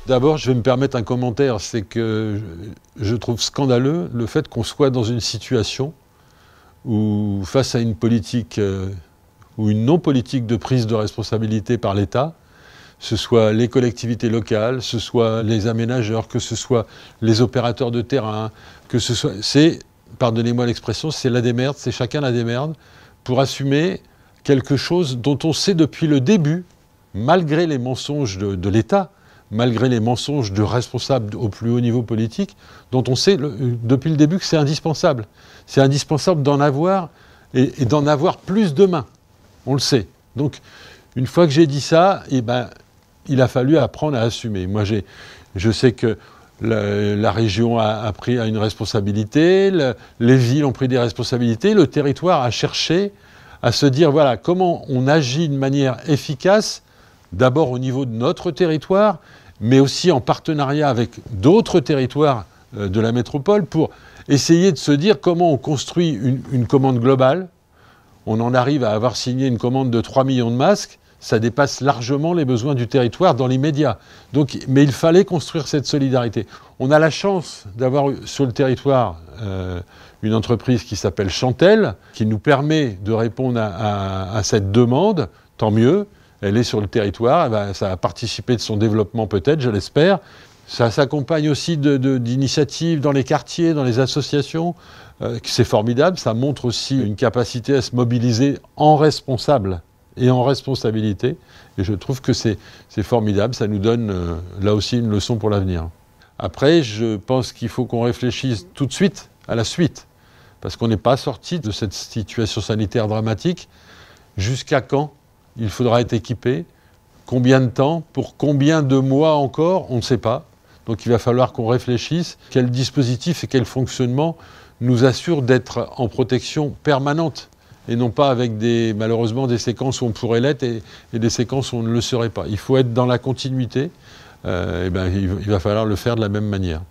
D'abord, je vais me permettre un commentaire, c'est que je trouve scandaleux le fait qu'on soit dans une situation où, face à une politique ou une non-politique de prise de responsabilité par l'État, ce soit les collectivités locales, ce soit les aménageurs, que ce soit les opérateurs de terrain, que ce soit... C'est, pardonnez-moi l'expression, c'est la démerde, c'est chacun la démerde, pour assumer quelque chose dont on sait depuis le début, malgré les mensonges de l'État, malgré les mensonges de responsables au plus haut niveau politique, dont on sait depuis le début que c'est indispensable. C'est indispensable d'en avoir et d'en avoir plus demain. On le sait. Donc, une fois que j'ai dit ça, eh ben, il a fallu apprendre à assumer. Moi, je sais que la région a pris une responsabilité, les villes ont pris des responsabilités, le territoire a cherché à se dire, voilà, comment on agit de manière efficace, d'abord au niveau de notre territoire, mais aussi en partenariat avec d'autres territoires de la métropole pour essayer de se dire comment on construit une commande globale. On en arrive à avoir signé une commande de 3 millions de masques, ça dépasse largement les besoins du territoire dans l'immédiat. Donc, mais il fallait construire cette solidarité. On a la chance d'avoir sur le territoire une entreprise qui s'appelle Chantel, qui nous permet de répondre à cette demande, tant mieux. Elle est sur le territoire, ça a participé de son développement peut-être, je l'espère. Ça s'accompagne aussi d'initiatives dans les quartiers, dans les associations. C'est formidable, ça montre aussi une capacité à se mobiliser en responsable et en responsabilité. Et je trouve que c'est formidable, ça nous donne là aussi une leçon pour l'avenir. Après, je pense qu'il faut qu'on réfléchisse tout de suite à la suite, parce qu'on n'est pas sorti de cette situation sanitaire dramatique. Jusqu'à quand il faudra être équipé? Combien de temps? Pour combien de mois encore? On ne sait pas. Donc il va falloir qu'on réfléchisse quel dispositif et quel fonctionnement nous assure d'être en protection permanente et non pas avec malheureusement des séquences où on pourrait l'être et des séquences où on ne le serait pas. Il faut être dans la continuité. Il va falloir le faire de la même manière.